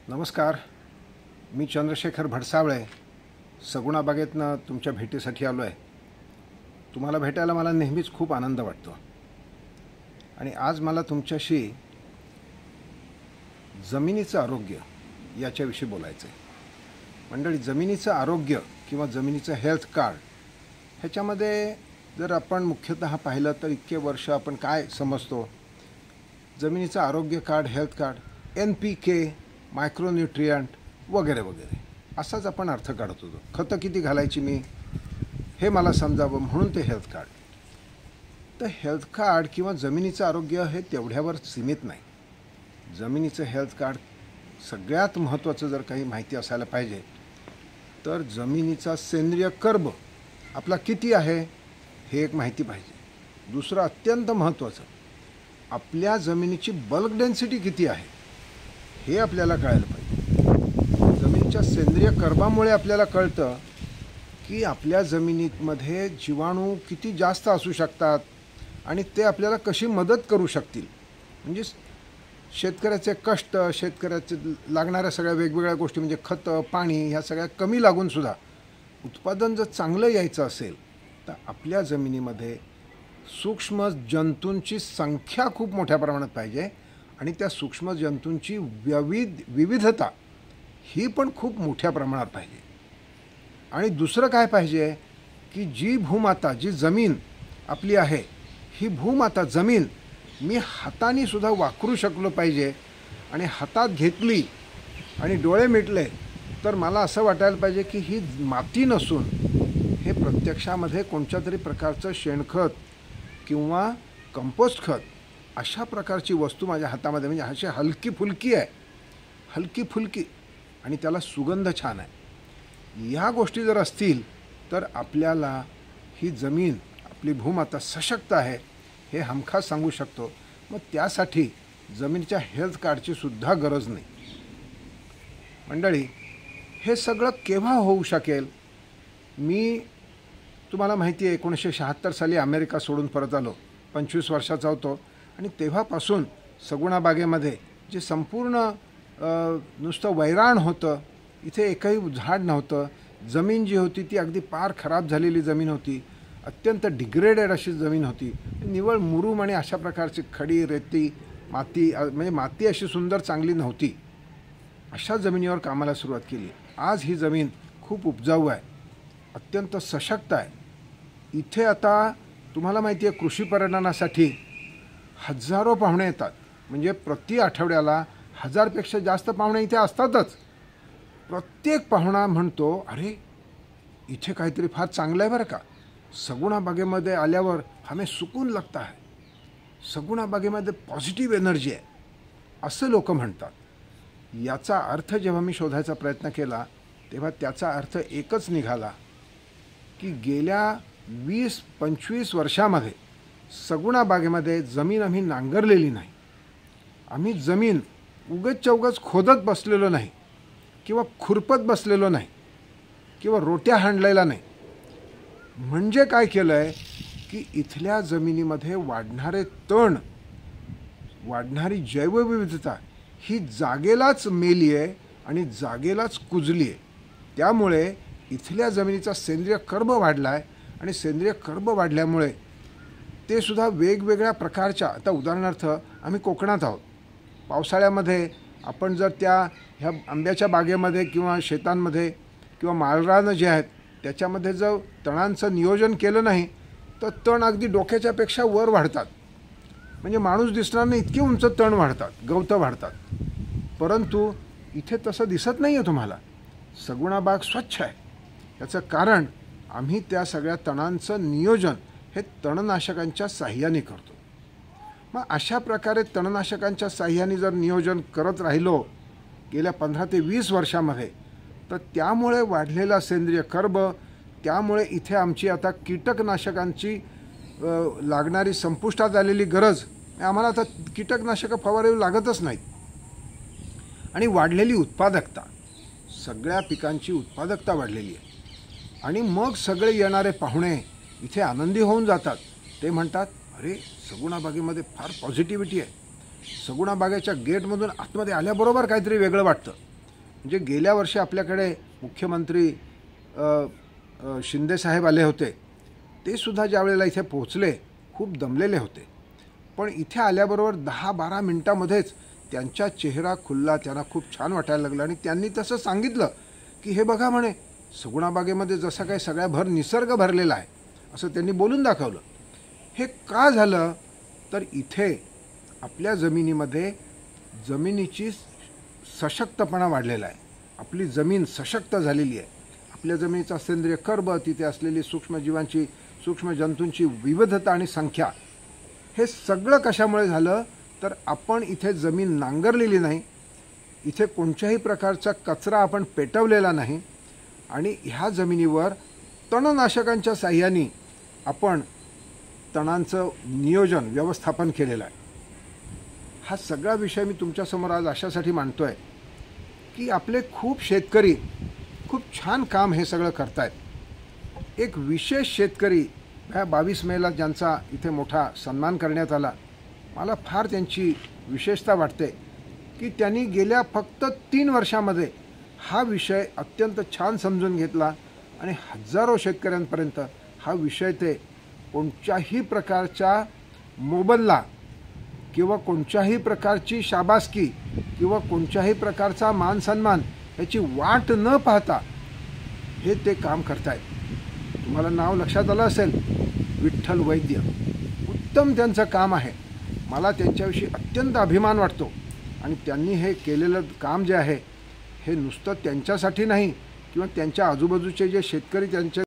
नमस्कार. मी चंद्रशेखर भडसावळे सगुणाबागेतनं तुमच्या भेटीसाठी आलो आहे. तुम्हाला भेटायला मला नेहमीच खूप आनंद वाटतो आणि आज मला तुमच्याशी जमिनीचं आरोग्य याच्याविषयी बोलायचं आहे. मंडळी, जमिनीचं आरोग्य किंवा जमिनीचं हेल्थ कार्ड ह्याच्यामध्ये जर आपण मुख्यतः पाहिलं तर इतके वर्ष आपण काय समजतो? जमिनीचं आरोग्य card, health card, NPK, micronutrient वगैरे वगैरे असाच आपण अर्थ काढत होतो. खतं किती घालायची मी हे मला समजावं म्हणून ते हेल्थ कार्ड. तर हेल्थ कार्ड किंवा जमिनीचं आरोग्य हे तेवढ्यावर सीमित नाही. जमिनीचं हेल्थ कार्ड सगळ्यात महत्त्वाचं जर काही माहिती असायला पाहिजे तर जमिनीचा सेंद्रिय कर्ब आपला किती आहे हे एक माहिती पाहिजे. दुसरं अत्यंत महत्त्वाचं, आपल्या जमिनीची बल्क डेन्सिटी किती आहे हे आपल्याला कळायला पाहिजे. जमिनीच्या सेंद्रिय कर्बामुळे आपल्याला कळतं की आपल्या जमिनीमध्ये जीवाणू किती जास्त असू शकतात आणि ते आपल्याला कशी मदत करू शकतील. म्हणजे शेतकऱ्याचे कष्ट, शेतकऱ्याचे लागणाऱ्या सगळ्या वेगवेगळ्या गोष्टी म्हणजे खतं, पाणी ह्या सगळ्या कमी लागूनसुद्धा उत्पादन जर चांगलं यायचं असेल तर आपल्या जमिनीमध्ये सूक्ष्म जंतूंची संख्या खूप मोठ्या प्रमाणात पाहिजे आणि त्या सूक्ष्म जंतूंची विविधता ही पण खूप मोठ्या प्रमाणात पाहिजे. आणि दुसरं काय पाहिजे की जी भूमाता, जी जमीन आपली आहे, ही भूमाता जमीन मी हाताने सुद्धा वाकरू शकलो पाहिजे. आणि हातात घेतली आणि डोळे मिटले तर मला असं वाटायला पाहिजे की ही माती नसून हे प्रत्यक्षामध्ये कोणत्या तरी प्रकारचं शेणखत किंवा कंपोस्ट खत अशा प्रकारची वस्तू माझ्या हातामध्ये, म्हणजे अशी हलकी फुलकी आहे, हलकी फुलकी आणि त्याला सुगंध छान आहे. या गोष्टी जर असतील तर आपल्याला ही जमीन, आपली भूमाता सशक्त आहे हे हमखास सांगू शकतो. मग त्यासाठी जमिनीच्या हेल्थ कार्डची सुद्धा गरज नाही. मंडळी, हे सगळं केव्हा होऊ शकेल? मी तुम्हाला माहिती आहे 1976 साली अमेरिका सोडून परत आलो. 25 वर्षाचा होतो आणि तेव्हापासून सगुणाबागेमध्ये जे संपूर्ण नुसतं वैराण होतं, इथे एकही झाड नव्हतं. जमीन जी होती ती अगदी पार खराब झालेली जमीन होती, अत्यंत डिग्रेडेड अशी जमीन होती. निव्वळ मुरूम आणि अशा प्रकारची खडी, रेती, माती, म्हणजे माती अशी सुंदर चांगली नव्हती. अशा जमिनीवर कामाला सुरुवात केली. आज ही जमीन खूप उपजाऊ आहे, अत्यंत सशक्त आहे. इथे आता तुम्हाला माहिती आहे कृषी पर्यटनासाठी हजारो पाहुणे येतात. म्हणजे प्रति आठवड्याला 1000पेक्षा जास्त पाहुणे इथे असतातच. प्रत्येक पाहुणा म्हणतो, अरे इथे काहीतरी फार चांगलं आहे बरं का, सगुणा बागेमध्ये आल्यावर हमें सुकून लगता है, सगुणा बागेमध्ये पॉझिटिव्ह एनर्जी आहे, असं लोक म्हणतात. याचा अर्थ जेव्हा मी शोधायचा प्रयत्न केला तेव्हा त्याचा अर्थ एकच निघाला की गेल्या 20-25 वर्षामध्ये सगुणा बागेमध्ये जमीन आम्ही नांगरलेली नाही. आम्ही जमीन उगाच चौगाच खोदत बसलेलो नाही किंवा खुरपत बसलेलो नाही किंवा रोट्या हाणलेला नाही. म्हणजे काय केलं आहे की इथल्या जमिनीमध्ये वाढणारे तण, वाढणारी जैवविविधता ही जागेलाच मेली आहे आणि जागेलाच कुजली आहे. त्यामुळे इथल्या जमिनीचा सेंद्रिय कर्ब वाढला आहे आणि सेंद्रिय कर्ब वाढल्यामुळे ते सुद्धा वेगवेगळ्या प्रकारच्या, आता उदाहरणार्थ आम्ही कोकणात आहोत. पावसाळ्यामध्ये आपण जर ह्या आंब्याच्या बागेमध्ये किंवा शेतांमध्ये किंवा माळरानं जे आहेत त्याच्यामध्ये जर तणांचं नियोजन केलं नाही तर तण अगदी डोक्याच्यापेक्षा वर वाढतात. म्हणजे माणूस दिसणार नाही इतकी उंच तण वाढतात, गवतं वाढतात. परंतु इथे तसं दिसत नाही आहे तुम्हाला. सगुणा बाग स्वच्छ आहे. याचं कारण आम्ही त्या सगळ्या तणांचं नियोजन हे तणनाशकांच्या साह्याने करतो. मग अशा प्रकारे तणनाशकांच्या साह्याने जर नियोजन करत राहिलो गेल्या 15 ते 20 वर्षामध्ये तर त्यामुळे वाढलेला सेंद्रिय कर्ब, त्यामुळे इथे आमची आता कीटकनाशकांची लागणारी संपुष्टात आलेली गरज, आम्हाला आता कीटकनाशकं फवारावी लागतच नाहीत. आणि वाढलेली उत्पादकता, सगळ्या पिकांची उत्पादकता वाढलेली आहे. आणि मग सगळे येणारे पाहुणे इथे आनंदी होऊन जातात. ते म्हणतात, अरे सगुणा बागेमध्ये फार पॉझिटिव्हिटी आहे, सगुणा बागेच्या गेटमधून आतमध्ये आल्याबरोबर काहीतरी वेगळं वाटतं. म्हणजे गेल्या वर्षी आपल्याकडे मुख्यमंत्री शिंदे साहेब आले होते, ते सुद्धा ज्या वेळेला इथे पोहोचले खूप दमलेले होते, पण इथे आल्याबरोबर 10-12 मिनिटांमध्येच त्यांचा चेहरा खुलला, त्यांना खूप छान वाटायला लागलं आणि त्यांनी तसं सांगितलं की हे बघा म्हणे, सगुणाबागेमध्ये जसा काही सगळ्याभर निसर्ग भरलेला आहे असं त्यांनी बोलून दाखवलं. हे का झालं तर इथे आपल्या जमिनीमध्ये जमिनीची सशक्तपणा वाढलेला आहे. आपली जमीन सशक्त झालेली आहे. आपल्या जमिनीचा सेंद्रिय कर्ब, तिथे असलेली सूक्ष्मजीवांची, सूक्ष्मजंतूंची विविधता आणि संख्या, हे सगळं कशामुळे झालं तर आपण इथे जमीन नांगरलेली नाही, इथे कोणत्याही प्रकारचा कचरा आपण पेटवलेला नाही आणि ह्या जमिनीवर तणनाशकांच्या साह्याने आपण तणांचं नियोजन व्यवस्थापन केलेलं आहे. हा सगळा विषय मी तुमच्यासमोर आज अशासाठी मांडतोय की आपले खूप शेतकरी खूप छान काम हे सगळं करतायत. एक विशेष शेतकरी ह्या 22 मेला ज्यांचा इथे मोठा सन्मान करण्यात आला, मला फार त्यांची विशेषता वाटते की त्यांनी गेल्या फक्त 3 वर्षामध्ये हा विषय अत्यंत छान समजून घेतला आणि हजारो शेतकऱ्यांपर्यंत हा विषय ते कोणत्याही प्रकारच्या मोबदला किंवा कोणत्याही प्रकारची शाबासकी किंवा कोणत्याही प्रकारचा मान सन्मान याची वाट न पाहता हे ते काम करतायत. तुम्हाला नाव लक्षात आलं असेल, विठ्ठल वैद्य. उत्तम त्यांचं काम आहे. मला त्यांच्याविषयी अत्यंत अभिमान वाटतो आणि त्यांनी हे केलेलं काम जे आहे हे नुसतं त्यांच्यासाठी नाही किंवा त्यांच्या आजूबाजूचे जे शेतकरी त्यांच्या